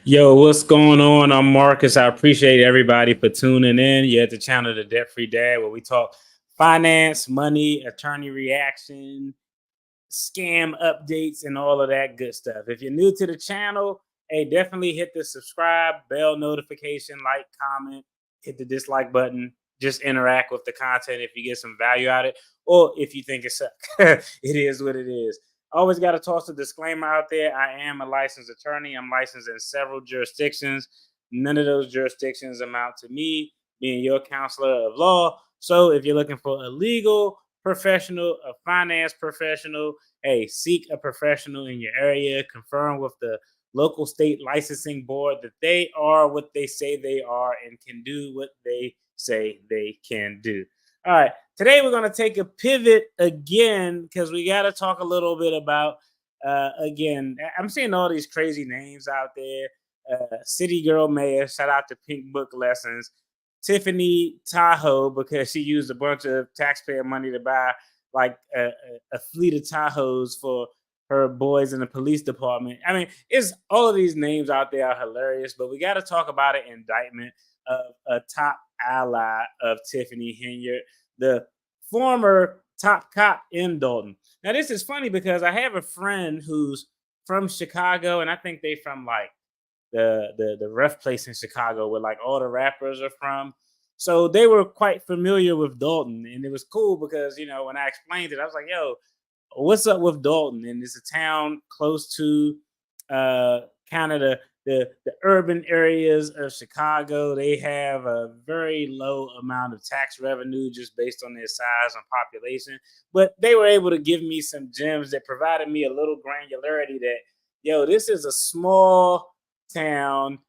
Yo, what's going on? I'm Marcus. I appreciate everybody for tuning in. You're at the channel The Debt Free Dad, where we talk finance, money, attorney reaction, scam updates, and all of that good stuff. If you're new to the channel, hey, definitely hit the subscribe, bell notification, like, comment, hit the dislike button. Just interact with the content if you get some value out of it, or if you think it sucks. It is what it is. Always got to toss a disclaimer out there. I am a licensed attorney. I'm licensed in several jurisdictions. None of those jurisdictions amount to me being your counselor of law. So if you're looking for a legal professional, a finance professional, hey, seek a professional in your area. Confirm with the local state licensing board that they are what they say they are and can do what they say they can do. All right. Today, we're going to take a pivot again because we got to talk a little bit about, again, I'm seeing all these crazy names out there. City Girl Mayor, shout out to Pink Book Lessons. Tiffany Tahoe, because she used a bunch of taxpayer money to buy like a fleet of Tahoes for her boys in the police department. I mean, it's all of these names out there are hilarious, but we got to talk about an indictment of a top ally of Tiffany Henyard, the former top cop in Dalton. Now, this is funny because I have a friend who's from Chicago, and I think they from like the rough place in Chicago where like all the rappers are from. So they were quite familiar with Dalton, and it was cool because when I explained it, I was like, "Yo, what's up with Dalton?" And it's a town close to kind of the urban areas of Chicago. They have a very low amount of tax revenue just based on their size and population. But they were able to give me some gems that provided me a little granularity that, this is a small town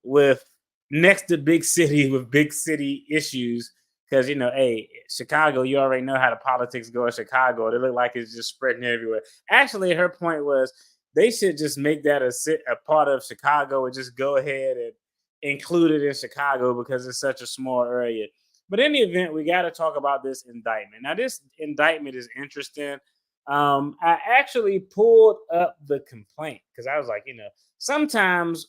with next to big city with big city issues. Because, hey, Chicago, you already know how the politics go in Chicago. They look like it's just spreading everywhere. Actually, her point was they should just make that a part of Chicago and just go ahead and include it in Chicago because it's such a small area. But in the event, we got to talk about this indictment. Now, this indictment is interesting. I actually pulled up the complaint because I was like, sometimes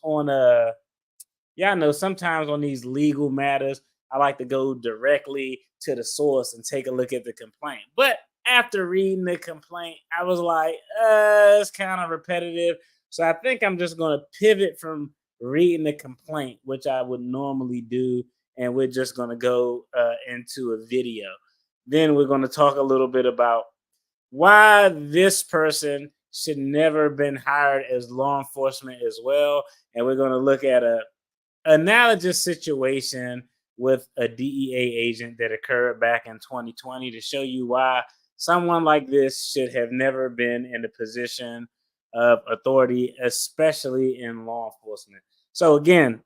sometimes on these legal matters, I like to go directly to the source and take a look at the complaint. But after reading the complaint, I was like, it's kind of repetitive. So I think I'm just going to pivot from reading the complaint, which I would normally do, and we're just going to go into a video. Then we're going to talk a little bit about why this person should never been hired as law enforcement as well. And we're going to look at a analogous situation with a DEA agent that occurred back in 2020 to show you why someone like this should have never been in a position of authority, especially in law enforcement. So again,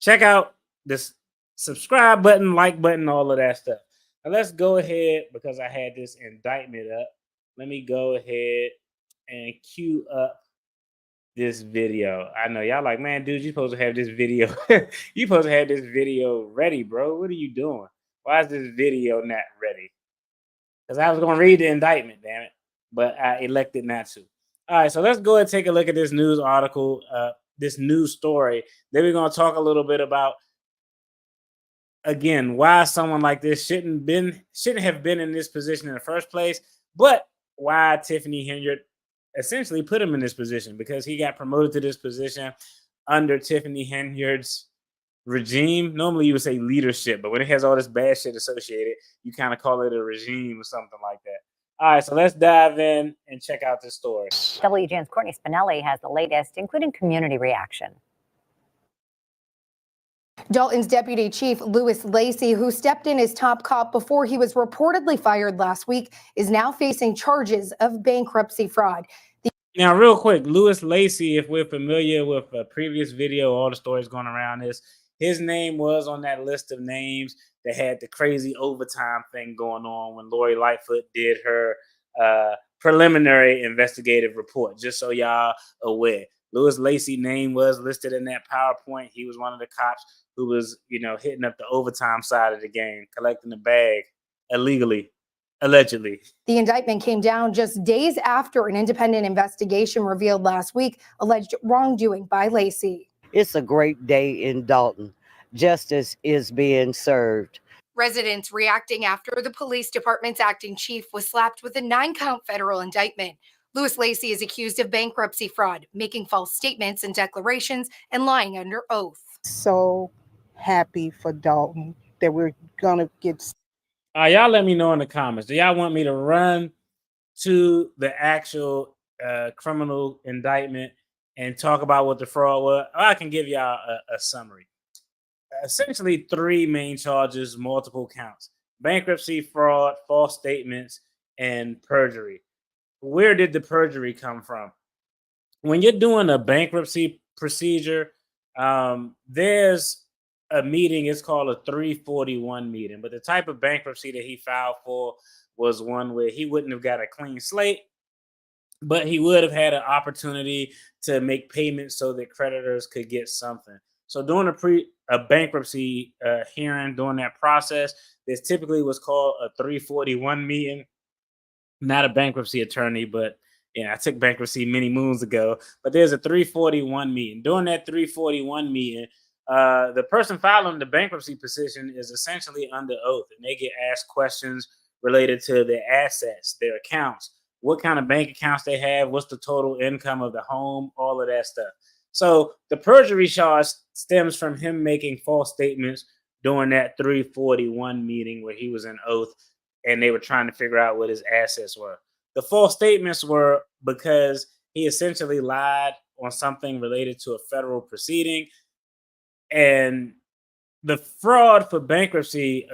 check out this subscribe button, like button, all of that stuff. Now let's go ahead, because I had this indictment up. Let me go ahead and queue up this video. I know y'all like, man, dude, you supposed to have this video. You supposed to have this video ready, bro. What are you doing? Why is this video not ready? Because I was going to read the indictment, damn it. But I elected not to. All right, so let's go ahead and take a look at this news article, this news story. Then we're going to talk a little bit about, again, why someone like this shouldn't have been in this position in the first place, but why Tiffany Henyard essentially put him in this position, because he got promoted to this position under Tiffany Henyard's regime. Normally you would say leadership, but when it has all this bad shit associated, you kind of call it a regime or something like that. All right, so let's dive in and check out this story. WGN's Courtney Spinelli has the latest, including community reaction. Dalton's deputy chief, Lewis Lacy, who stepped in as top cop before he was reportedly fired last week, is now facing charges of bankruptcy fraud. Now, real quick, Lewis Lacy, if we're familiar with a previous video, all the stories going around this, his name was on that list of names that had the crazy overtime thing going on when Lori Lightfoot did her preliminary investigative report, just so y'all aware. Lewis Lacy's name was listed in that PowerPoint. He was one of the cops who was, hitting up the overtime side of the game, collecting the bag illegally, allegedly. The indictment came down just days after an independent investigation revealed last week alleged wrongdoing by Lacey. It's a great day in Dalton. Justice is being served. Residents reacting after the police department's acting chief was slapped with a 9-count federal indictment. Lewis Lacy is accused of bankruptcy fraud, making false statements and declarations, and lying under oath. So happy for Dalton that we're gonna get. Y'all let me know in the comments. Do y'all want me to run to the actual criminal indictment and talk about what the fraud was? Or I can give y'all a summary. Essentially, 3 main charges, multiple counts: bankruptcy, fraud, false statements, and perjury. Where did the perjury come from? When you're doing a bankruptcy procedure, there's a meeting. It's called a 341 meeting. But the type of bankruptcy that he filed for was one where he wouldn't have got a clean slate, but he would have had an opportunity to make payments so that creditors could get something. So during a bankruptcy hearing, during that process, there's typically what's called a 341 meeting. Not a bankruptcy attorney, but I took bankruptcy many moons ago. But there's a 341 meeting. During that 341 meeting, the person filing the bankruptcy petition is essentially under oath, and they get asked questions related to their assets, their accounts, what kind of bank accounts they have, what's the total income of the home, all of that stuff. So the perjury charge stems from him making false statements during that 341 meeting where he was in oath and they were trying to figure out what his assets were. The false statements were because he essentially lied on something related to a federal proceeding. And the fraud for bankruptcy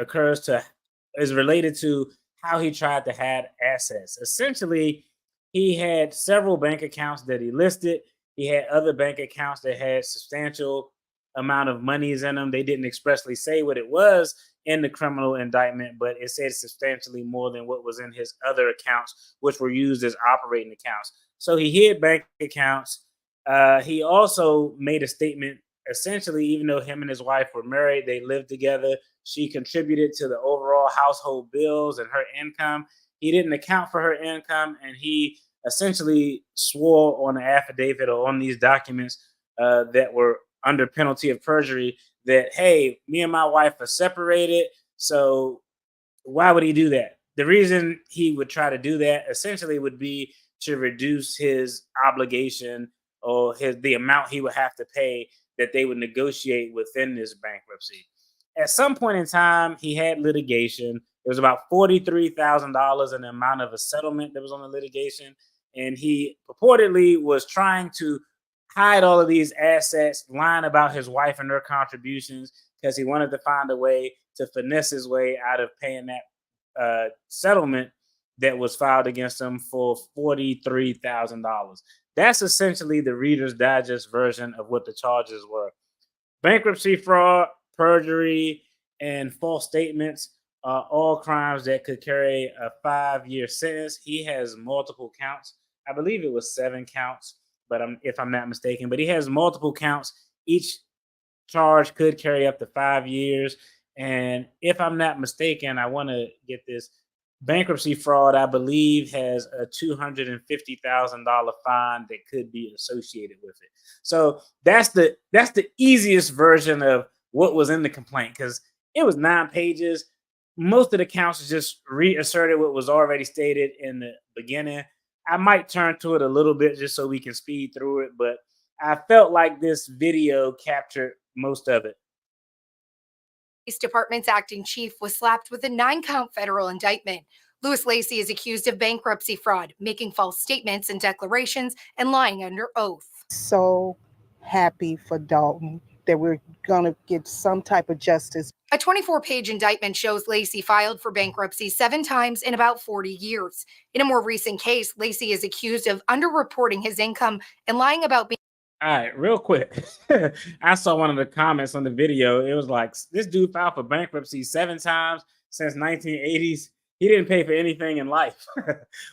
is related to how he tried to hide assets. Essentially, he had several bank accounts that he listed. He had other bank accounts that had substantial amount of monies in them. They didn't expressly say what it was in the criminal indictment, but it said substantially more than what was in his other accounts, which were used as operating accounts. So he hid bank accounts. He also made a statement. Essentially, even though him and his wife were married, they lived together, she contributed to the overall household bills and her income. He didn't account for her income, and he essentially swore on the affidavit or on these documents that were under penalty of perjury that, hey, me and my wife are separated. So why would he do that? The reason he would try to do that essentially would be to reduce his obligation or the amount he would have to pay that they would negotiate within this bankruptcy. At some point in time, he had litigation. It was about $43,000 in the amount of a settlement that was on the litigation. And he purportedly was trying to hide all of these assets, lying about his wife and her contributions, because he wanted to find a way to finesse his way out of paying that settlement that was filed against him for $43,000. That's essentially the Reader's Digest version of what the charges were. Bankruptcy fraud, perjury, and false statements are all crimes that could carry a 5-year sentence. He has multiple counts. I believe it was 7 counts, but if I'm not mistaken. But he has multiple counts. Each charge could carry up to 5 years. And if I'm not mistaken, I want to get this. Bankruptcy fraud, I believe, has a $250,000 fine that could be associated with it. So that's the easiest version of what was in the complaint, because it was 9 pages. Most of the counts just reasserted what was already stated in the beginning. I might turn to it a little bit just so we can speed through it, but I felt like this video captured most of it. Police Department's acting chief was slapped with a 9-count federal indictment. Lewis Lacy is accused of bankruptcy fraud, making false statements and declarations, and lying under oath. So happy for Dalton that we're gonna get some type of justice. A 24-page indictment shows Lacy filed for bankruptcy 7 times in about 40 years. In a more recent case, Lacy is accused of underreporting his income and lying about being. All right, real quick. I saw one of the comments on the video. It was like, this dude filed for bankruptcy 7 times since 1980s. He didn't pay for anything in life,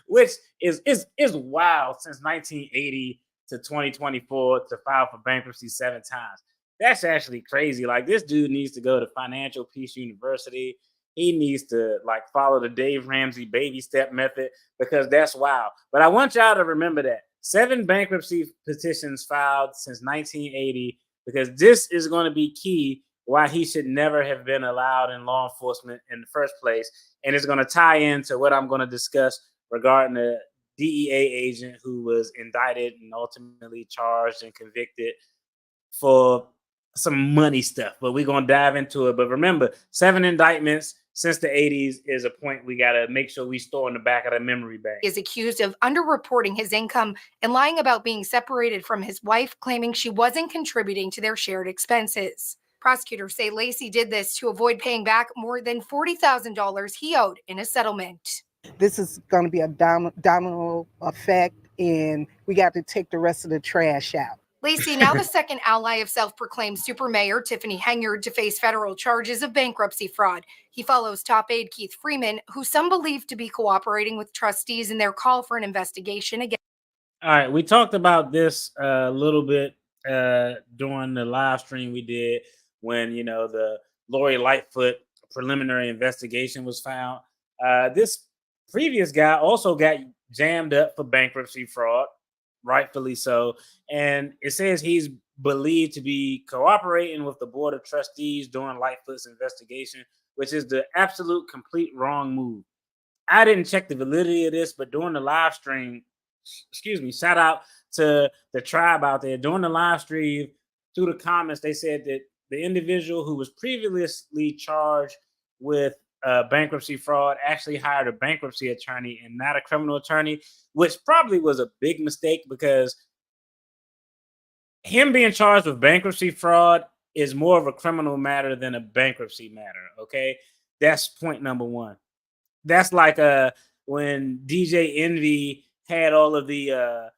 which is wild. Since 1980 to 2024 to file for bankruptcy 7 times. That's actually crazy. Like, this dude needs to go to Financial Peace University. He needs to follow the Dave Ramsey baby step method, because that's wild. But I want y'all to remember that 7 bankruptcy petitions filed since 1980 because this is going to be key why he should never have been allowed in law enforcement in the first place. And it's going to tie into what I'm going to discuss regarding the DEA agent who was indicted and ultimately charged and convicted for some money stuff. But we're going to dive into it. But remember, 7 indictments since the 80s is a point we got to make sure we store in the back of the memory bank. He is accused of underreporting his income and lying about being separated from his wife, claiming she wasn't contributing to their shared expenses. Prosecutors say Lacey did this to avoid paying back more than $40,000 he owed in a settlement. This is going to be a domino effect, and we got to take the rest of the trash out. Lacey, now the second ally of self-proclaimed super mayor Tiffany Henyard, to face federal charges of bankruptcy fraud. He follows top aide Keith Freeman, who some believe to be cooperating with trustees in their call for an investigation against. All right, we talked about this a little bit during the live stream we did when, the Lori Lightfoot preliminary investigation was found. This previous guy also got jammed up for bankruptcy fraud, rightfully so. And it says he's believed to be cooperating with the board of trustees during Lightfoot's investigation, which is the absolute complete wrong move. I didn't check the validity of this, but during the live stream, shout out to the tribe out there. During the live stream, through the comments, they said that the individual who was previously charged with bankruptcy fraud actually hired a bankruptcy attorney and not a criminal attorney, which probably was a big mistake, because him being charged with bankruptcy fraud is more of a criminal matter than a bankruptcy matter. Okay, that's point number one. That's like when DJ Envy had all of the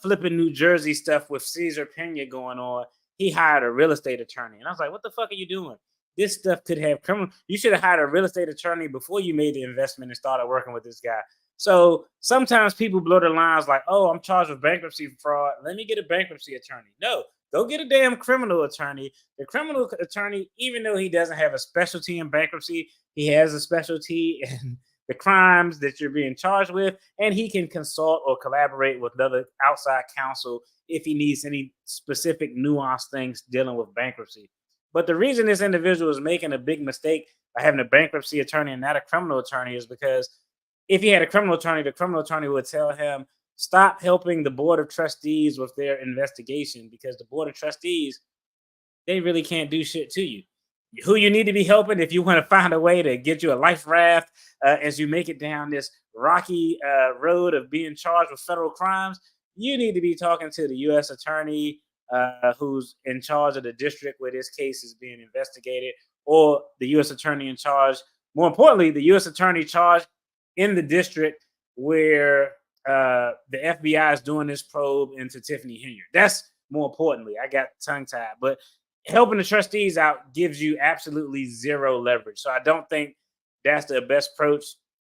flipping New Jersey stuff with Cesar Pena going on. He hired a real estate attorney, and I was like, "What the fuck are you doing? This stuff could have criminal. You should have hired a real estate attorney before you made the investment and started working with this guy." So sometimes people blow the lines like, "Oh, I'm charged with bankruptcy fraud. Let me get a bankruptcy attorney." No, go get a damn criminal attorney. The criminal attorney, even though he doesn't have a specialty in bankruptcy, he has a specialty in the crimes that you're being charged with, and he can consult or collaborate with other outside counsel if he needs any specific nuanced things dealing with bankruptcy. But the reason this individual is making a big mistake by having a bankruptcy attorney and not a criminal attorney is because if he had a criminal attorney, the criminal attorney would tell him, stop helping the board of trustees with their investigation, because the board of trustees, they really can't do shit to you. Who you need to be helping, if you want to find a way to get you a life raft as you make it down this rocky road of being charged with federal crimes, you need to be talking to the U.S. attorney who's in charge of the district where this case is being investigated, or the U.S. attorney in charge. More importantly, the U.S. attorney charged in the district where the FBI is doing this probe into Tiffany Henyard. That's more importantly. I got tongue-tied. But helping the trustees out gives you absolutely zero leverage. So I don't think that's the best approach.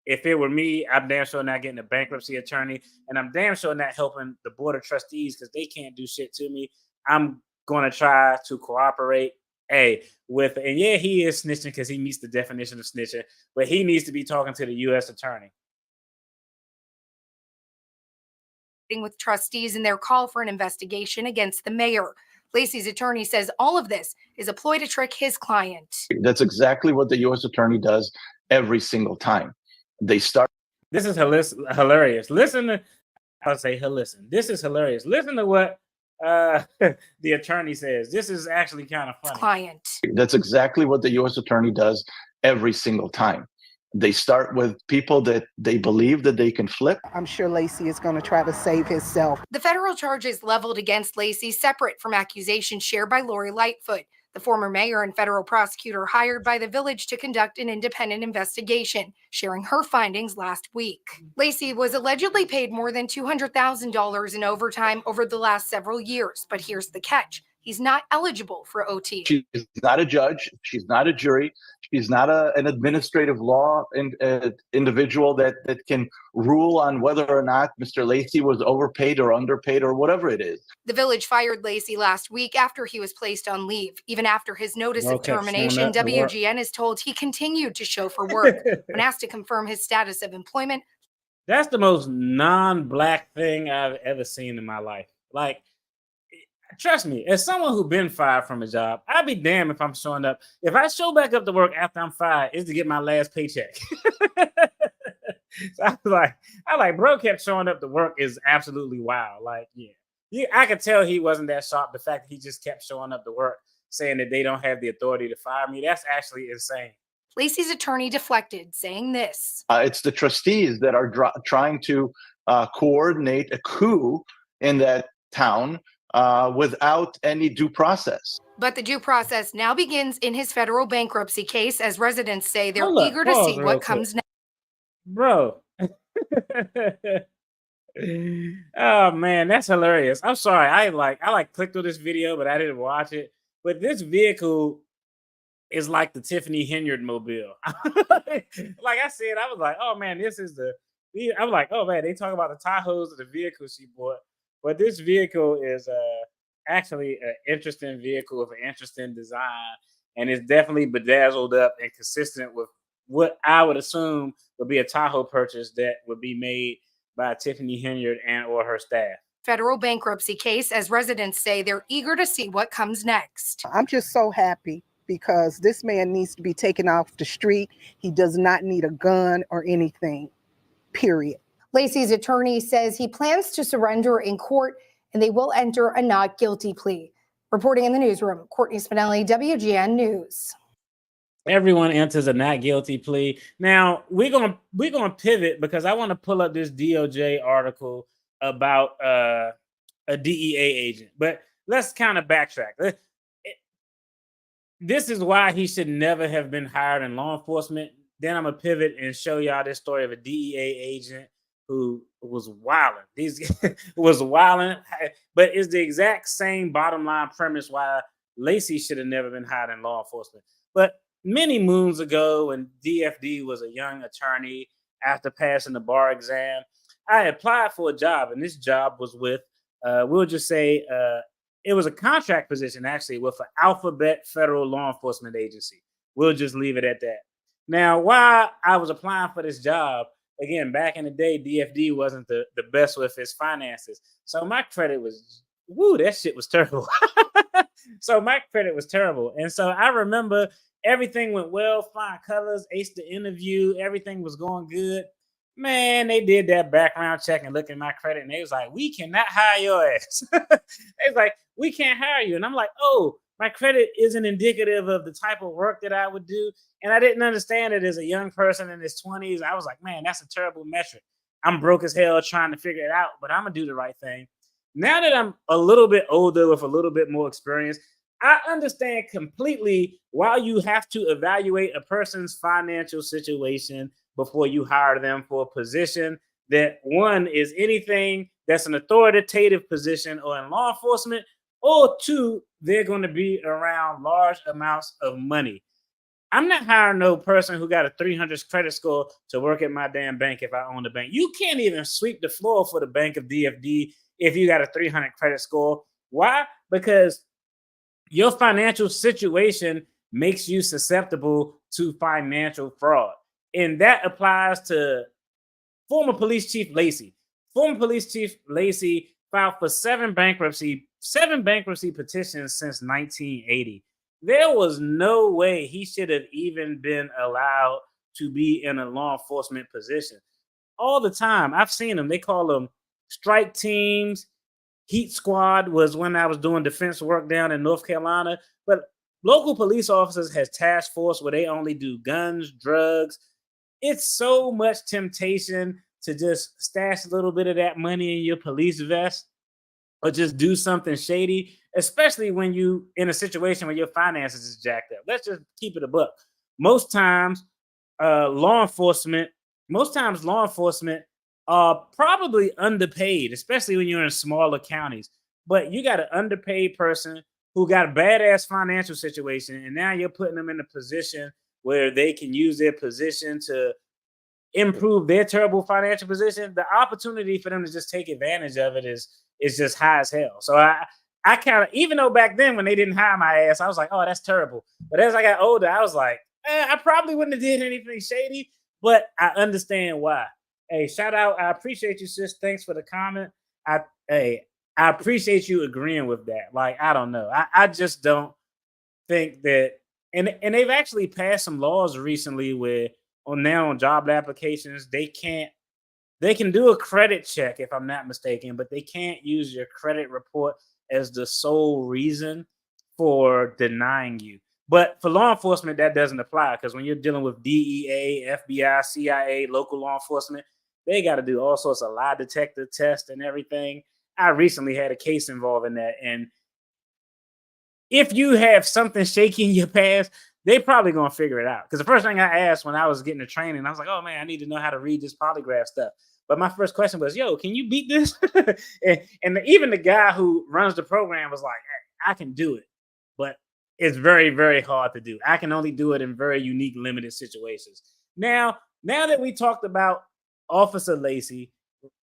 If it were me, I'm damn sure not getting a bankruptcy attorney, and I'm damn sure not helping the board of trustees because they can't do shit to me. I'm going to try to cooperate with, and yeah, he is snitching because he meets the definition of snitching, but he needs to be talking to the U.S. attorney. With trustees in their call for an investigation against the mayor. Lacey's attorney says all of this is a ploy to trick his client. That's exactly what the U.S. attorney does every single time. They start. This is hilarious. Listen to, I'll say, listen. This is hilarious. Listen to what the attorney says. This is actually kind of funny. Client. That's exactly what the U.S. attorney does every single time. They start with people that they believe that they can flip. I'm sure Lacey is going to try to save himself. The federal charges leveled against Lacey separate from accusations shared by Lori Lightfoot, the former mayor and federal prosecutor hired by the village to conduct an independent investigation, sharing her findings last week. Lacey was allegedly paid more than $200,000 in overtime over the last several years, but here's the catch. He's not eligible for OT. She's not a judge. She's not a jury. She's not an administrative law individual that can rule on whether or not Mr. Lacey was overpaid or underpaid or whatever it is. The village fired Lacey last week after he was placed on leave. Even after his notice of termination, WGN is told he continued to show for work. When asked to confirm his status of employment. That's the most non-black thing I've ever seen in my life. Like, trust me, as someone who's been fired from a job, I'd be damned if I'm showing up. If I show back up to work after I'm fired, it's to get my last paycheck. So I like, bro kept showing up to work is absolutely wild. Like, yeah, I could tell he wasn't that sharp. The fact that he just kept showing up to work, saying that they don't have the authority to fire me, that's actually insane. Lacey's attorney deflected, saying this. It's the trustees that are trying to coordinate a coup in that town without any due process. But the due process now begins in his federal bankruptcy case, as residents say they're Hold up, eager to pause see real what quick. comes next. Bro. Oh man, that's hilarious. I'm sorry. I clicked through this video, but I didn't watch it. But this vehicle is like the Tiffany Henyard mobile. Like I said, I was like, oh man, this is I was like, oh man, they talk about the Tahoes of the vehicle she bought. But this vehicle is actually an interesting vehicle with an interesting design. And it's definitely bedazzled up and consistent with what I would assume would be a Tahoe purchase that would be made by Tiffany Henyard and or her staff. Federal bankruptcy case, as residents say they're eager to see what comes next. I'm just so happy because this man needs to be taken off the street. He does not need a gun or anything, period. Lacey's attorney says he plans to surrender in court and they will enter a not guilty plea. Reporting in the newsroom, Courtney Spinelli, WGN News. Everyone enters a not guilty plea. Now we're gonna pivot because I want to pull up this DOJ article about a DEA agent. But let's kind of backtrack. This is why he should never have been hired in law enforcement. Then I'm gonna pivot and show y'all this story of a DEA agent who was wilding. Was wilding, but it's the exact same bottom line premise why Lacey should have never been hired in law enforcement. But many moons ago, when DFD was a young attorney after passing the bar exam, I applied for a job, and this job was with, we'll just say, it was a contract position actually with an Alphabet Federal Law Enforcement Agency. We'll just leave it at that. Now, while I was applying for this job, again, back in the day, DFD wasn't the best with its finances. So my credit was, that shit was terrible. So my credit was terrible. And so I remember everything went well, flying colors, aced the interview, everything was going good. Man, they did that background check and looked at my credit, and they was like, we cannot hire your ass. They was like, we can't hire you. And I'm like, oh, my credit isn't indicative of the type of work that I would do. And I didn't understand it as a young person in his 20s. I was like, man, that's a terrible metric. I'm broke as hell trying to figure it out, but I'm going to do the right thing. Now that I'm a little bit older with a little bit more experience, I understand completely why you have to evaluate a person's financial situation before you hire them for a position that, one, is anything that's an authoritative position or in law enforcement, or two, they're going to be around large amounts of money. I'm not hiring no person who got a 300 credit score to work at my damn bank if I own the bank. You can't even sweep the floor for the bank of DFD if you got a 300 credit score. Why? Because your financial situation makes you susceptible to financial fraud. And that applies to former police chief Lacey. Former police chief Lacey filed for seven bankruptcy petitions since 1980. There was no way he should have even been allowed to be in a law enforcement position. All the time, I've seen them. They call them strike teams. Heat squad was when I was doing defense work down in North Carolina. But local police officers has task force where they only do guns, drugs. It's so much temptation to just stash a little bit of that money in your police vest or just do something shady, especially when you in a situation where your finances is jacked up. Let's just keep it a buck. Most times law enforcement are probably underpaid, especially when you're in smaller counties. But you got an underpaid person who got a badass financial situation, and now you're putting them in a position where they can use their position to improve their terrible financial position. The opportunity for them to just take advantage of it is just high as hell. So I kind of, even though back then when they didn't hire my ass, I was like, oh, that's terrible. But as I got older, I was like, I probably wouldn't have did anything shady, but I understand why. Hey, shout out. I appreciate you, sis. Thanks for the comment. I appreciate you agreeing with that. Like, I don't know. I just don't think that, and they've actually passed some laws recently where on job applications, they can do a credit check if I'm not mistaken, but they can't use your credit report as the sole reason for denying you. But for law enforcement, that doesn't apply because when you're dealing with DEA, FBI, CIA, local law enforcement, they got to do all sorts of lie detector tests and everything. I recently had a case involving that. And if you have something shaky in your past, they probably going to figure it out. Because the first thing I asked when I was getting the training, I was like, oh man, I need to know how to read this polygraph stuff. But my first question was, yo, can you beat this? and even the guy who runs the program was like, hey, I can do it. But it's very, very hard to do. I can only do it in very unique, limited situations. Now that we talked about Officer Lacey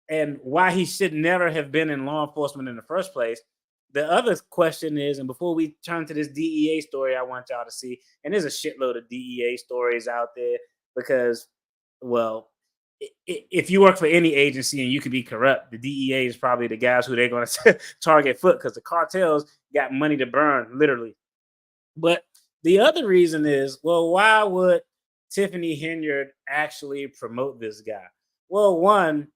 and why he should never have been in law enforcement in the first place, the other question is, and before we turn to this DEA story, I want y'all to see, and there's a shitload of DEA stories out there because, well, if you work for any agency and you can be corrupt, the DEA is probably the guys who they're going to target foot because the cartels got money to burn, literally. But the other reason is, well, why would Tiffany Henyard actually promote this guy? Well, one,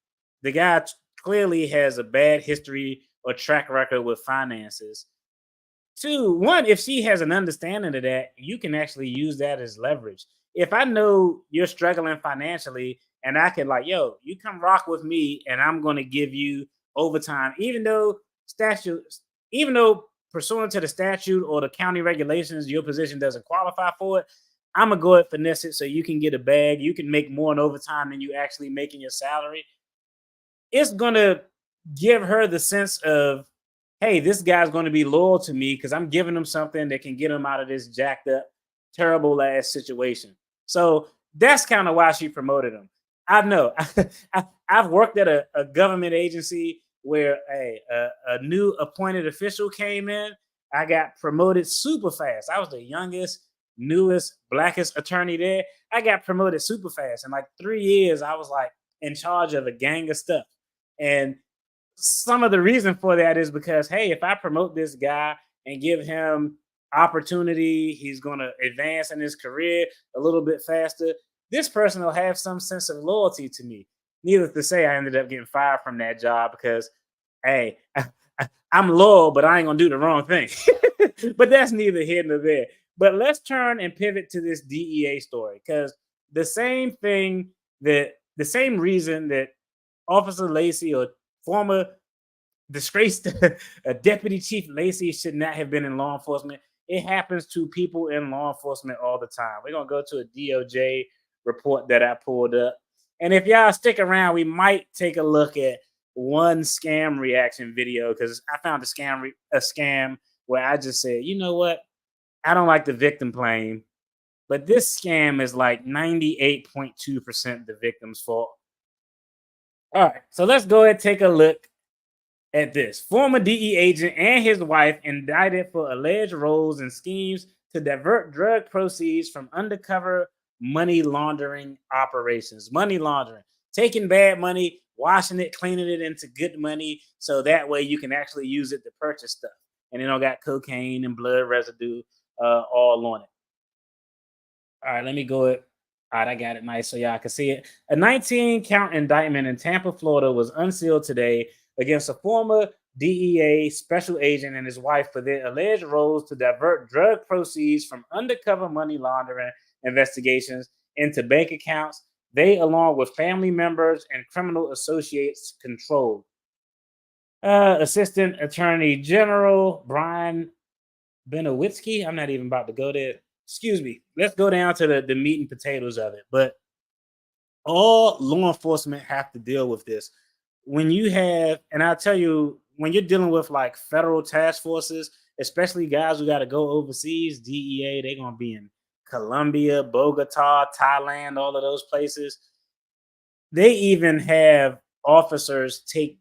the guy clearly has a bad history or track record with finances. Two, one, if she has an understanding of that, you can actually use that as leverage. If I know you're struggling financially and I can like, yo, you come rock with me and I'm going to give you overtime, even though pursuant to the statute or the county regulations, your position doesn't qualify for it, I'm going to go ahead and finesse it so you can get a bag. You can make more in overtime than you actually make in your salary. It's going to give her the sense of, hey, this guy's going to be loyal to me because I'm giving him something that can get him out of this jacked up, terrible ass situation. So that's kind of why she promoted him. I know. I've worked at a government agency where a new appointed official came in. I got promoted super fast. I was the youngest, newest, blackest attorney there. I got promoted super fast. In like 3 years, I was like in charge of a gang of stuff. And some of the reason for that is because, hey, if I promote this guy and give him opportunity, he's going to advance in his career a little bit faster. This person will have some sense of loyalty to me. Needless to say, I ended up getting fired from that job because, hey, I'm loyal, but I ain't going to do the wrong thing. But that's neither here nor there. But let's turn and pivot to this DEA story because the same reason that Officer Lacey or former disgraced Deputy Chief Lacey should not have been in law enforcement. It happens to people in law enforcement all the time. We're going to go to a DOJ report that I pulled up. And if y'all stick around, we might take a look at one scam reaction video because I found a scam where I just said, you know what? I don't like the victim claim, but this scam is like 98.2% the victim's fault. All right, so let's go ahead and take a look at this. Former DE agent and his wife indicted for alleged roles and schemes to divert drug proceeds from undercover money laundering operations. Money laundering, taking bad money, washing it, cleaning it into good money, so that way you can actually use it to purchase stuff. And it don't got cocaine and blood residue all on it. All right, let me go it. All right, I got it nice so y'all can see it. A 19-count indictment in Tampa, Florida was unsealed today against a former DEA special agent and his wife for their alleged roles to divert drug proceeds from undercover money laundering investigations into bank accounts they, along with family members and criminal associates, controlled. Assistant Attorney General Brian Benowitsky. I'm not even about to go there. Excuse me. Let's go down to the meat and potatoes of it. But all law enforcement have to deal with this. When you have, and I'll tell you, when you're dealing with like federal task forces, especially guys who got to go overseas, DEA, they're going to be in Colombia, Bogota, Thailand, all of those places. They even have officers take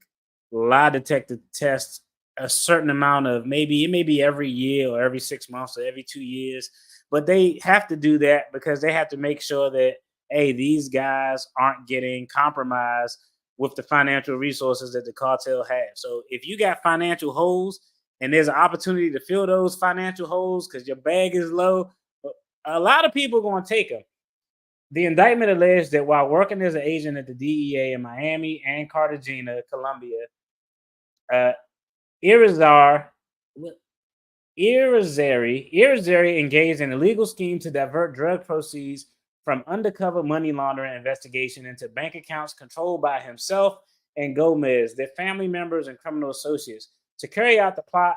lie detector tests a certain amount of, maybe it may be every year or every 6 months or every 2 years, but they have to do that because they have to make sure that, hey, these guys aren't getting compromised with the financial resources that the cartel have. So if you got financial holes and there's an opportunity to fill those financial holes because your bag is low, a lot of people are going to take them. The indictment alleged that while working as an agent at the DEA in Miami and Cartagena, Colombia, Irizarry engaged in a illegal scheme to divert drug proceeds from undercover money laundering investigation into bank accounts controlled by himself and Gomez, their family members and criminal associates. To carry out the plot,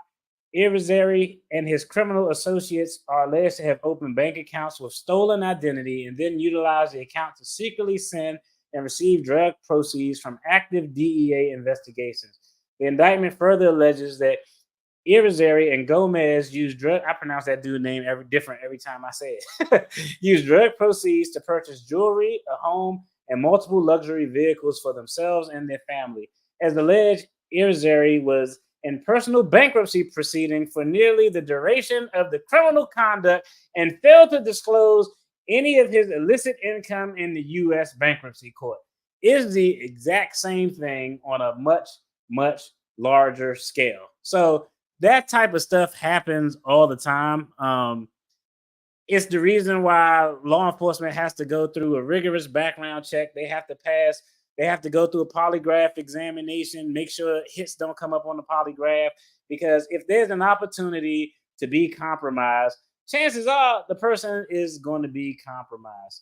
Irizarry and his criminal associates are alleged to have opened bank accounts with stolen identity and then utilized the account to secretly send and receive drug proceeds from active DEA investigations. The indictment further alleges that Irizarry and Gomez used I pronounce that dude name different every time I say it. Used drug proceeds to purchase jewelry, a home, and multiple luxury vehicles for themselves and their family. As alleged, Irizarry was in personal bankruptcy proceeding for nearly the duration of the criminal conduct and failed to disclose any of his illicit income in the U.S. bankruptcy court. Is the exact same thing on a much, much larger scale. So that type of stuff happens all the time. It's the reason why law enforcement has to go through a rigorous background check. They have to go through a polygraph examination, make sure hits don't come up on the polygraph, because if there's an opportunity to be compromised, chances are the person is going to be compromised.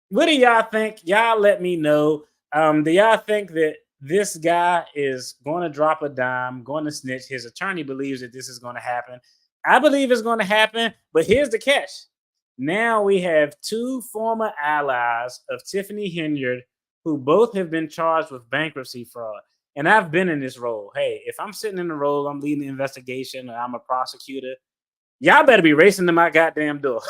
What do y'all think? Y'all let me know. Do y'all think that this guy is going to drop a dime, going to snitch? His attorney believes that this is going to happen. I believe it's going to happen, but here's the catch. Now we have two former allies of Tiffany Henyard who both have been charged with bankruptcy fraud. And I've been in this role. Hey, if I'm sitting in the role, I'm leading the investigation, or I'm a prosecutor, y'all better be racing to my goddamn door.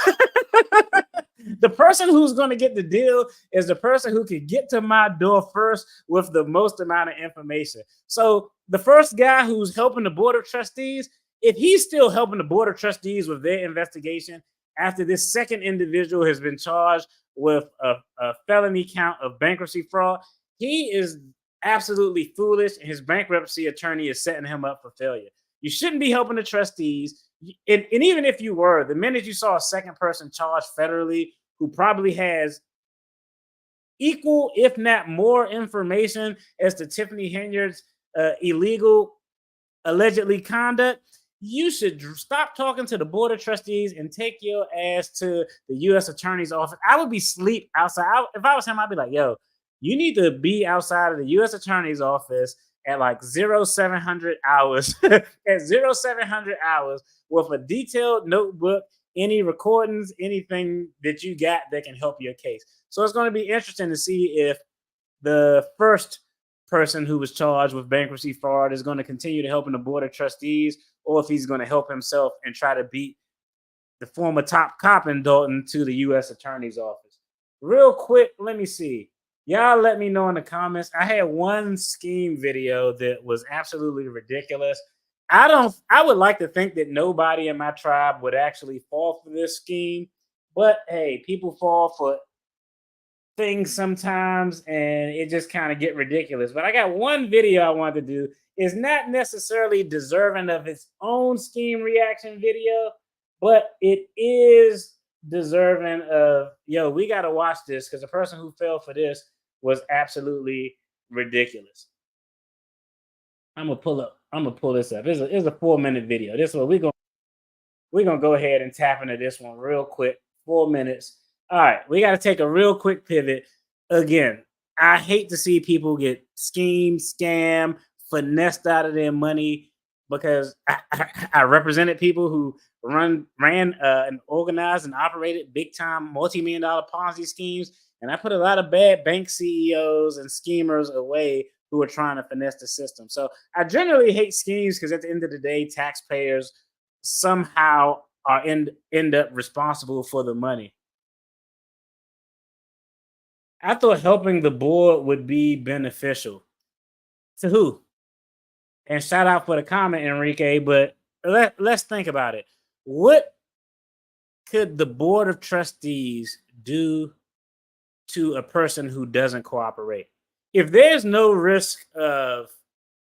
The person who's going to get the deal is the person who can get to my door first with the most amount of information. So the first guy who's helping the board of trustees, if he's still helping the board of trustees with their investigation after this second individual has been charged with a felony count of bankruptcy fraud, he is absolutely foolish, and his bankruptcy attorney is setting him up for failure. You shouldn't be helping the trustees. And even if you were, the minute you saw a second person charged federally who probably has equal, if not more, information as to Tiffany Henyard's illegal, allegedly conduct, you should stop talking to the board of trustees and take your ass to the U.S. Attorney's office. I would be asleep outside. If I was him, I'd be like, yo, you need to be outside of the U.S. Attorney's office at like 0700 hours, at 0700 hours, with a detailed notebook, any recordings, anything that you got that can help your case. So it's going to be interesting to see if the first person who was charged with bankruptcy fraud is going to continue to help in the board of trustees, or if he's going to help himself and try to beat the former top cop in Dalton to the U.S. Attorney's office. Real quick, let me see. Y'all let me know in the comments. I had one scheme video that was absolutely ridiculous. I would like to think that nobody in my tribe would actually fall for this scheme, but hey, people fall for things sometimes, and it just kind of get ridiculous. But I got one video I wanted to do. It's not necessarily deserving of its own scheme reaction video, but it is deserving of, yo, we got to watch this, because the person who fell for this was absolutely ridiculous. I'm gonna pull this up. It's a 4-minute video. This one we're gonna go ahead and tap into this one real quick. 4 minutes. All right, we got to take a real quick pivot. Again, I hate to see people get schemed, scammed, finessed out of their money, because I represented people who ran and organized and operated big time multi-million-dollar Ponzi schemes, and I put a lot of bad bank CEOs and schemers away who are trying to finesse the system. So I generally hate schemes, because at the end of the day, taxpayers somehow are end up responsible for the money. I thought helping the board would be beneficial. To who? And shout out for the comment, Enrique, but let's think about it. What could the board of trustees do to a person who doesn't cooperate? if there's no risk of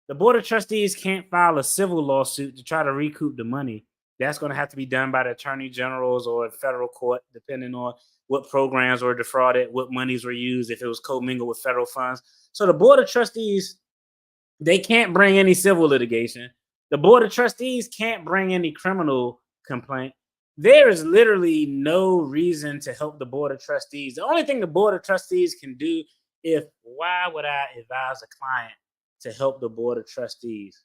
the board of trustees can't file a civil lawsuit to try to recoup the money, that's going to have to be done by the attorney generals or federal court, depending on what programs were defrauded, what monies were used, if it was commingled with federal funds. So the board of trustees, they can't bring any civil litigation. The board of trustees can't bring any criminal complaint. There is literally no reason to help the board of trustees. The only thing the board of trustees can do, why would I advise a client to help the board of trustees?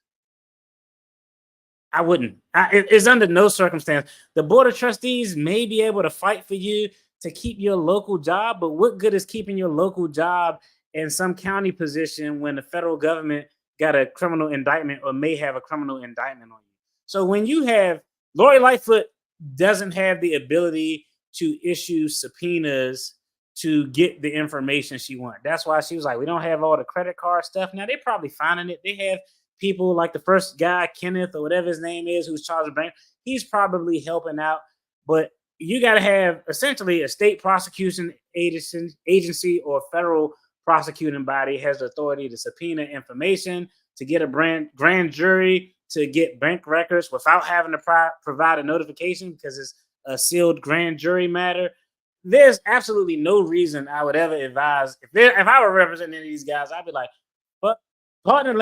I wouldn't. It's under no circumstance. The board of trustees may be able to fight for you to keep your local job, but what good is keeping your local job in some county position when the federal government got a criminal indictment or may have a criminal indictment on you? So when you have Lori Lightfoot doesn't have the ability to issue subpoenas to get the information she wants. That's why she was like, we don't have all the credit card stuff. Now they're probably finding it. They have people like the first guy, Kenneth or whatever his name is, who's charged with bank. He's probably helping out, but you got to have essentially a state prosecution agency or federal prosecuting body has the authority to subpoena information, to get a grand jury to get bank records without having to provide a notification because it's a sealed grand jury matter. There's absolutely no reason I would ever advise. If I were representing any of these guys, I'd be like, but pardon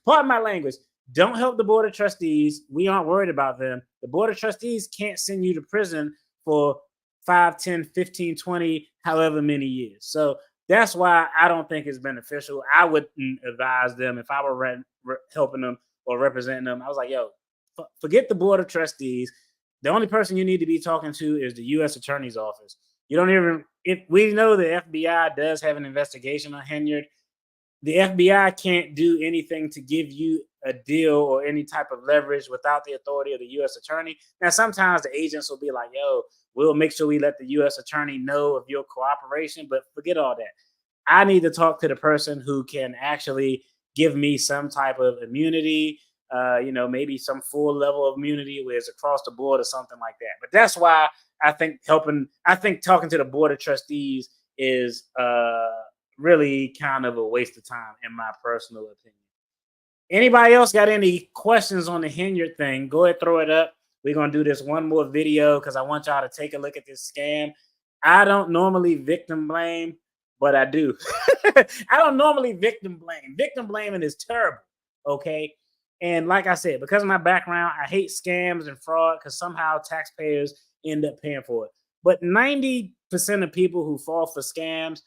my language, don't help the board of trustees. We aren't worried about them. The board of trustees can't send you to prison for 5, 10, 15, 20, however many years. So that's why I don't think it's beneficial. I wouldn't advise them if I were helping them or representing them. I was like, yo, forget the board of trustees. The only person you need to be talking to is the U.S. Attorney's Office. You don't even, if we know the FBI does have an investigation on Henyard, the FBI can't do anything to give you a deal or any type of leverage without the authority of the U.S. Attorney. Now, sometimes the agents will be like, yo, we'll make sure we let the U.S. Attorney know of your cooperation, but forget all that. I need to talk to the person who can actually give me some type of immunity, maybe some full level of immunity where it's across the board or something like that. But that's why I think talking to the board of trustees is really kind of a waste of time, in my personal opinion. Anybody else got any questions on the Henyard thing? Go ahead, throw it up. We're going to do this one more video because I want y'all to take a look at this scam. I don't normally victim blame, but I do. I don't normally victim blame. Victim blaming is terrible, okay? And like I said, because of my background, I hate scams and fraud because somehow taxpayers end up paying for it. But 90% of people who fall for scams,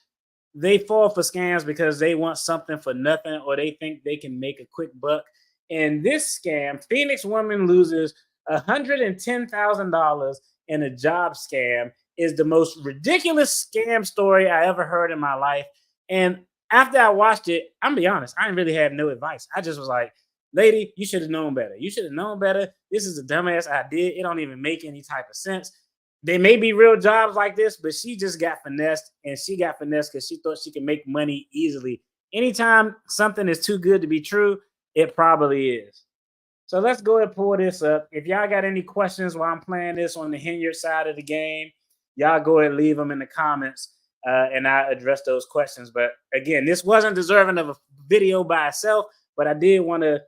they fall for scams because they want something for nothing or they think they can make a quick buck. And this scam, Phoenix woman loses $110,000 in a job scam, is the most ridiculous scam story I ever heard in my life. And after I watched it, I'm gonna be honest, I didn't really have no advice. I just was like, lady, you should have known better. You should have known better. This is a dumbass idea. It don't even make any type of sense. There may be real jobs like this, but she just got finessed, and she got finessed because she thought she could make money easily. Anytime something is too good to be true, it probably is. So let's go ahead and pull this up. If y'all got any questions while I'm playing this on the Henyard side of the game, y'all go ahead and leave them in the comments, and I address those questions. But again, this wasn't deserving of a video by itself, but I did want to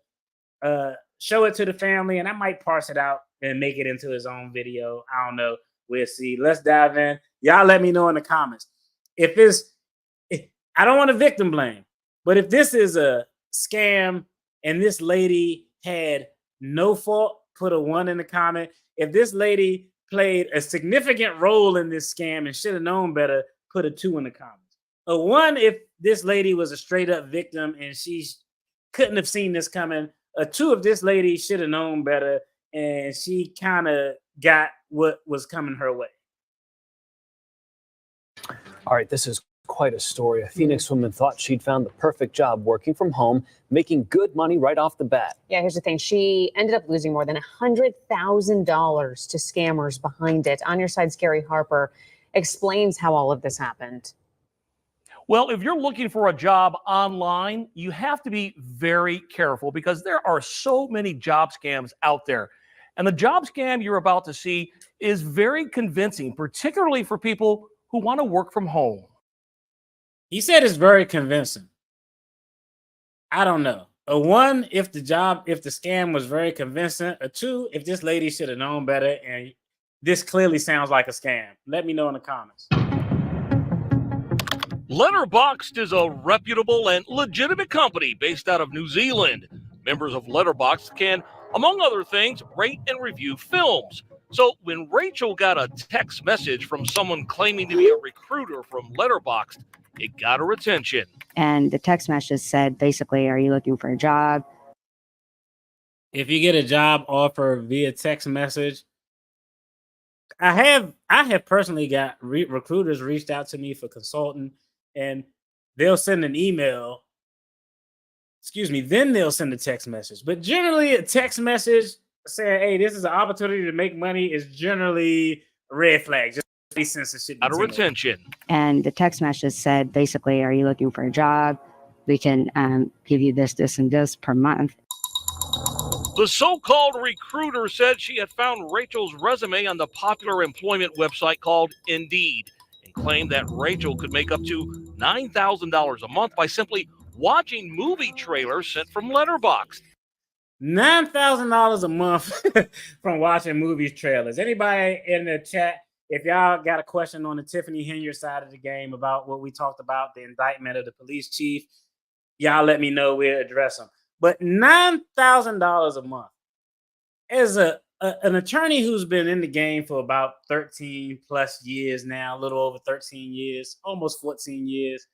show it to the family, and I might parse it out and make it into his own video. I don't know. We'll see. Let's dive in. Y'all let me know in the comments. I don't want to victim blame, but if this is a scam and this lady had no fault, put a 1 in the comment. If this lady played a significant role in this scam and should have known better, put a 2 in the comments. A 1 if this lady was a straight up victim and she couldn't have seen this coming. A 2 if this lady should have known better and she kind of got what was coming her way. All right, this is quite a story. A Phoenix woman thought she'd found the perfect job working from home, making good money right off the bat. Yeah, here's the thing. She ended up losing more than $100,000 to scammers behind it. On Your Side, Scary Harper explains how all of this happened. Well, if you're looking for a job online, you have to be very careful because there are so many job scams out there. And the job scam you're about to see is very convincing, particularly for people who want to work from home. He said it's very convincing. I don't know. A 1, if the scam was very convincing. A 2, if this lady should have known better, and this clearly sounds like a scam. Let me know in the comments. Letterboxd is a reputable and legitimate company based out of New Zealand. Members of Letterboxd can, among other things, rate and review films. So when Rachel got a text message from someone claiming to be a recruiter from Letterboxd, it got her attention. And the text message said, basically, are you looking for a job? If you get a job offer via text message, I have personally got recruiters reached out to me for consulting, and they'll send an email. Then they'll send a text message. But generally, a text message saying, "Hey, this is an opportunity to make money," is generally a red flag. Just since it should be Got her attention. And the text message said, basically, are you looking for a job? We can give you this, this, and this per month. The so-called recruiter said she had found Rachel's resume on the popular employment website called Indeed and claimed that Rachel could make up to $9,000 a month by simply watching movie trailers sent from Letterboxd. $9,000 a month from watching movie trailers. Anybody in the chat, if y'all got a question on the Tiffany Henyard side of the game about what we talked about, the indictment of the police chief, y'all let me know. We'll address them. But $9,000 a month as an attorney who's been in the game for about 13 plus years now, a little over 13 years, almost 14 years.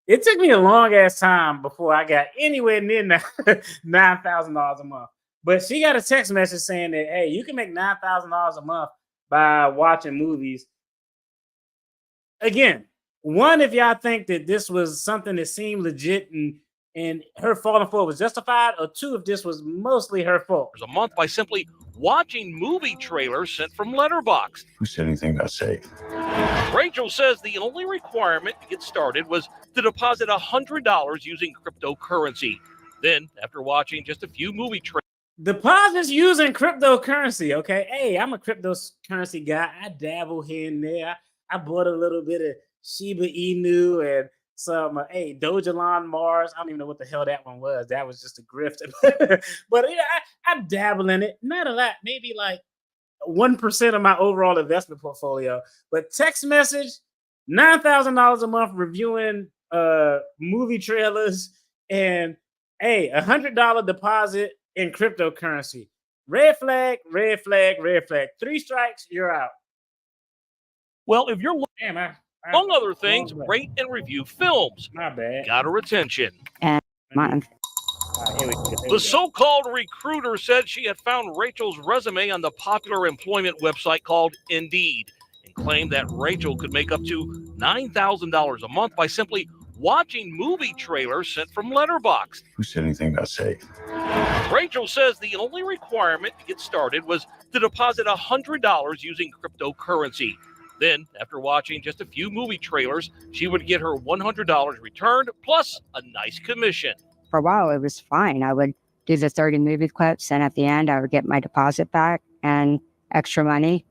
It took me a long ass time before I got anywhere near $9,000 a month. But she got a text message saying that, hey, you can make $9,000 a month by watching movies. Again, 1, if y'all think that this was something that seemed legit and her falling for it was justified, or 2, if this was mostly her fault. A month by simply watching movie trailers sent from Letterboxd. Who said anything about safe? Rachel says the only requirement to get started was to deposit $100 using cryptocurrency. Then, after watching just a few movie trailers, deposits using cryptocurrency. Okay, hey, I'm a cryptocurrency guy. I dabble here and there. I bought a little bit of Shiba Inu and some Dogecoin Mars. I don't even know what the hell that one was. That was just a grift. But yeah, I dabble in it. Not a lot, maybe like 1% of my overall investment portfolio. But text message, $9,000 a month reviewing movie trailers, and $100 deposit in cryptocurrency. Red flag, red flag, red flag. 3 strikes, you're out. Well, if you're looking, among other things, Oh, rate and review films. My bad. Got her attention. And month. Here we go. The so-called recruiter said she had found Rachel's resume on the popular employment website called Indeed and claimed that Rachel could make up to $9,000 a month by simply watching movie trailers sent from Letterboxd. Who said anything about safe? Rachel says the only requirement to get started was to deposit $100 using cryptocurrency. Then, after watching just a few movie trailers, she would get her $100 returned plus a nice commission. For a while, it was fine. I would do the 30 movie clips, and at the end, I would get my deposit back and extra money.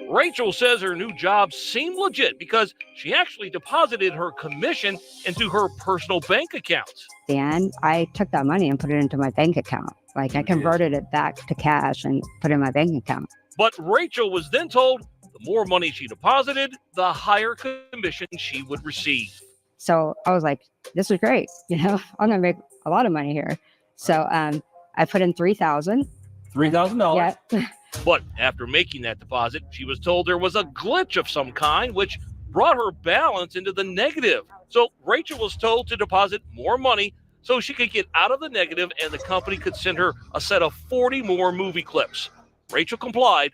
Rachel says her new job seemed legit because she actually deposited her commission into her personal bank accounts. At the end, I took that money and put it into my bank account. Like, I converted it back to cash and put it in my bank account. But Rachel was then told the more money she deposited, the higher commission she would receive. So I was like, this is great. I'm going to make a lot of money here. So I put in $3,000. $3,000? Yeah. But after making that deposit, she was told there was a glitch of some kind, which brought her balance into the negative. So Rachel was told to deposit more money so she could get out of the negative and the company could send her a set of 40 more movie clips. Rachel complied.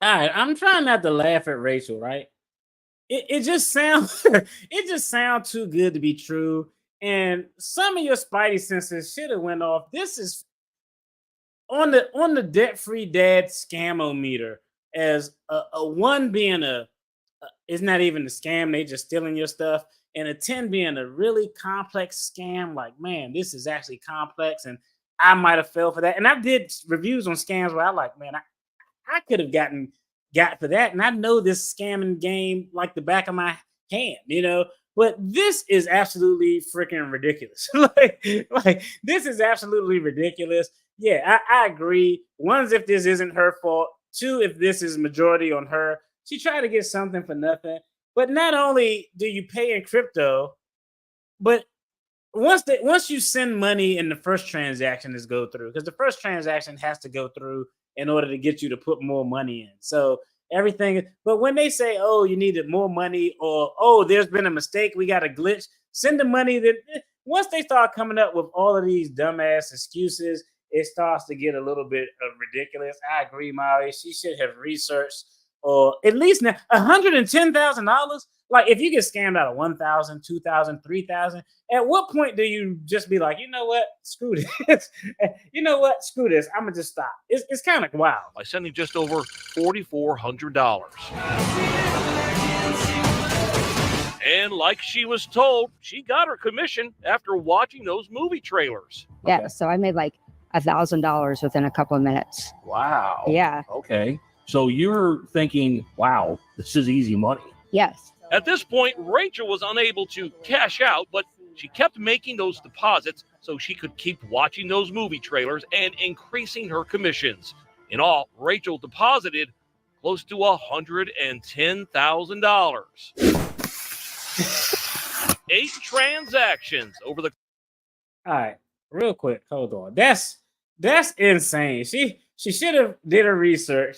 All right, I'm trying not to laugh at Rachel, right? It just sounds too good to be true. And some of your spidey senses should have went off. This is on the debt-free dad scamometer, as a 1 being it's not even a scam, they just stealing your stuff, and a 10 being a really complex scam. Like, man, this is actually complex, and I might have fell for that. And I did reviews on scams where I like, man, I could have got for that. And I know this scamming game like the back of my can, But this is absolutely freaking ridiculous. like this is absolutely ridiculous. Yeah, I agree. One, if this isn't her fault. Two, if this is majority on her. She tried to get something for nothing. But not only do you pay in crypto, but once you send money in the first transaction is go through, because the first transaction has to go through in order to get you to put more money in. So everything, but when they say, oh, you needed more money, or oh, there's been a mistake, we got a glitch, send the money. That once they start coming up with all of these dumbass excuses, it starts to get a little bit ridiculous. I agree, Molly. She should have researched, or at least now $110,000. Like if you get scammed out of 1,000, 2,000, 3,000, at what point do you just be like, you know what, screw this? Screw this. I'm gonna just stop. It's kind of wild. By sending just over $4,400. And like she was told, she got her commission after watching those movie trailers. Yeah, so I made like $1,000 within a couple of minutes. Wow. Yeah. Okay. So you're thinking, wow, this is easy money. Yes. At this point, Rachel was unable to cash out, but she kept making those deposits so she could keep watching those movie trailers and increasing her commissions. In all, Rachel deposited close to $110,000. 8 transactions over the. All right, real quick, hold on. That's insane. She should have did her research.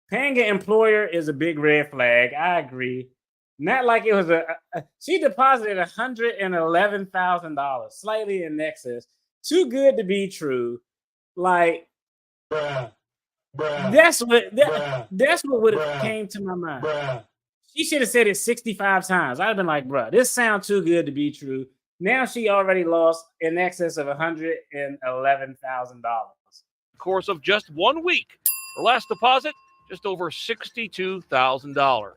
Paying an employer is a big red flag. I agree. Not like it was she deposited $111,000, slightly in excess. Too good to be true. Like, that's what would have came to my mind. She should have said it 65 times. I'd have been like, bruh, this sounds too good to be true. Now she already lost in excess of $111,000. Course of just 1 week. Her last deposit, just over $62,000.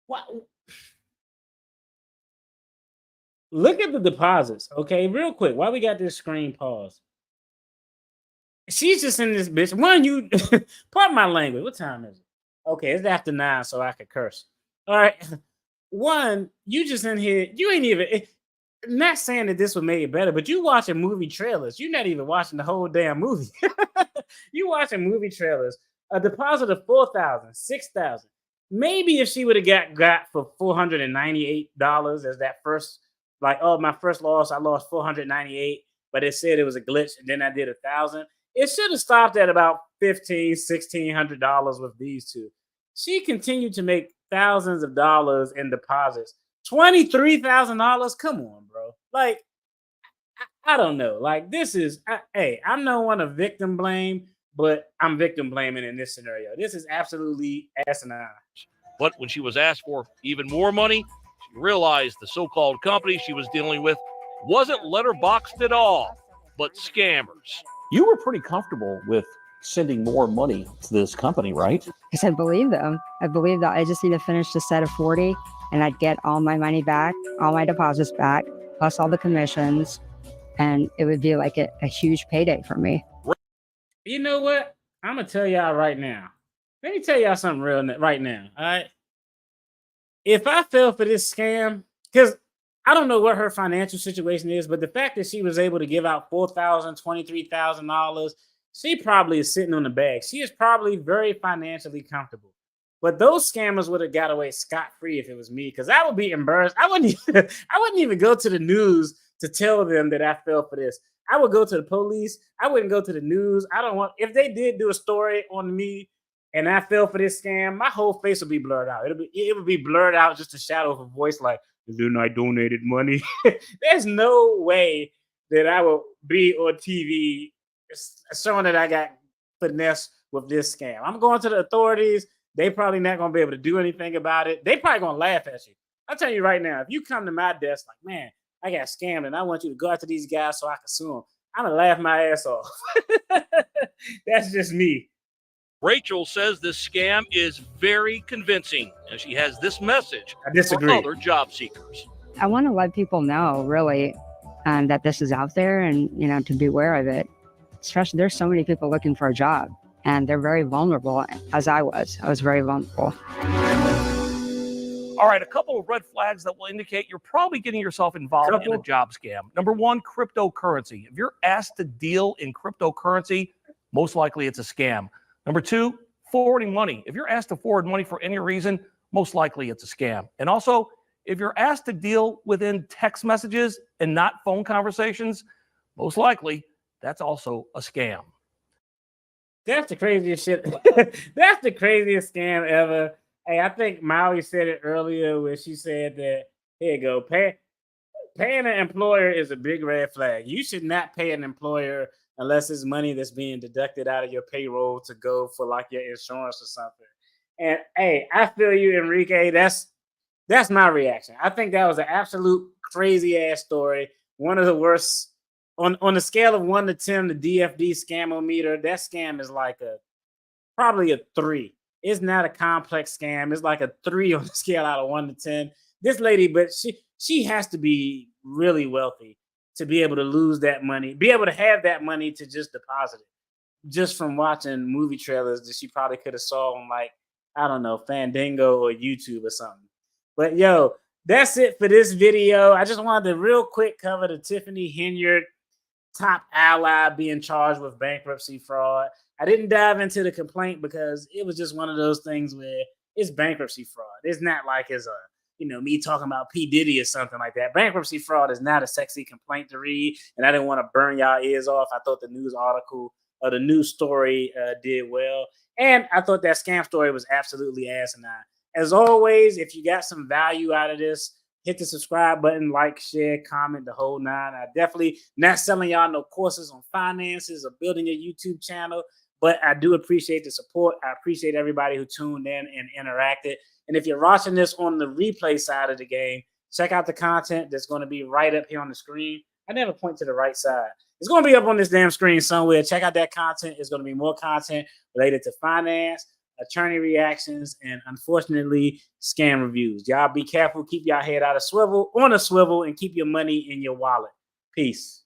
What? Look at the deposits, okay? Real quick, while we got this screen paused. She's just in this bitch. You pardon my language. What time is it? Okay, it's after 9, so I could curse. All right. One, you just in here. You ain't even. Not saying that this would make it better, but you watching movie trailers. You're not even watching the whole damn movie. You watching movie trailers. A deposit of $4,000, $6,000. Maybe if she would have got for $498 as that first. Like, oh, my first loss, I lost $498, but it said it was a glitch, and then I did $1,000. It should have stopped at about $1,500, $1,600 with these two. She continued to make thousands of dollars in deposits. $23,000. Come on, bro. Like, I don't know. Like, this is, I'm no one to victim blame, but I'm victim blaming in this scenario. This is absolutely asinine. But when she was asked for even more money, she realized the so-called company she was dealing with wasn't letterboxed at all, but scammers. You were pretty comfortable with sending more money to this company, right? Because I believe them. I believe that I just need to finish the set of 40 and I'd get all my money back, all my deposits back, plus all the commissions. And it would be like a huge payday for me. You know what? I'm going to tell y'all right now. Let me tell y'all something real right now. All right. If I fell for this scam, because I don't know what her financial situation is, but the fact that she was able to give out $4,000, $23,000, she probably is sitting on the bag. She is probably very financially comfortable. But those scammers would have got away scot-free if it was me, because I would be embarrassed. I wouldn't even go to the news to tell them that I fell for this. I would go to the police. I wouldn't go to the news. If they did do a story on me and I fell for this scam, my whole face would be blurred out. It would be blurred out, just a shadow of a voice like, then I donated money. There's no way that I will be on TV showing that I got finesse with this scam. I'm going to the authorities. They probably not going to be able to do anything about it. They probably going to laugh at you. I'll tell you right now, if you come to my desk like, man, I got scammed and I want you to go after these guys so I can sue them, I'm going to laugh my ass off. That's just me. Rachel says this scam is very convincing, and she has this message I disagree. for other job seekers. I want to let people know, really, that this is out there and, to be aware of it. Especially, there's so many people looking for a job, and they're very vulnerable, as I was. I was very vulnerable. All right, a couple of red flags that will indicate you're probably getting yourself involved in a job scam. Number one, cryptocurrency. If you're asked to deal in cryptocurrency, most likely it's a scam. Number two, forwarding money. If you're asked to forward money for any reason, most likely it's a scam. And also, if you're asked to deal within text messages and not phone conversations, most likely that's also a scam. That's the craziest shit. That's the craziest scam ever. Hey, I think Molly said it earlier where she said that, here you go, paying an employer is a big red flag. You should not pay an employer unless it's money that's being deducted out of your payroll to go for like your insurance or something. And hey, I feel you, Enrique. That's my reaction. I think that was an absolute crazy ass story. One of the worst on the scale of 1 to 10, the DFD scamometer, that scam is like probably a 3. It's not a complex scam. It's like a 3 on the scale out of 1 to 10. This lady, but she has to be really wealthy to be able to lose that money, be able to have that money to just deposit it. Just from watching movie trailers that she probably could have saw on, like, I don't know, Fandango or YouTube or something. But yo, that's it for this video. I just wanted to real quick cover the Tiffany Henyard top ally being charged with bankruptcy fraud. I didn't dive into the complaint because it was just one of those things where it's bankruptcy fraud. It's not like it's me talking about P. Diddy or something like that. Bankruptcy fraud is not a sexy complaint to read, and I didn't want to burn y'all ears off. I thought the news article or the news story did well, and I thought that scam story was absolutely asinine. As always, if you got some value out of this, hit the subscribe button, like, share, comment, the whole nine. I definitely not selling y'all no courses on finances or building your YouTube channel, but I do appreciate the support. I appreciate everybody who tuned in and interacted. And if you're watching this on the replay side of the game, check out the content that's going to be right up here on the screen. I never point to the right side. It's going to be up on this damn screen somewhere. Check out that content. It's going to be more content related to finance, attorney reactions, and unfortunately, scam reviews. Y'all be careful. Keep y'all head on a swivel, and keep your money in your wallet. Peace.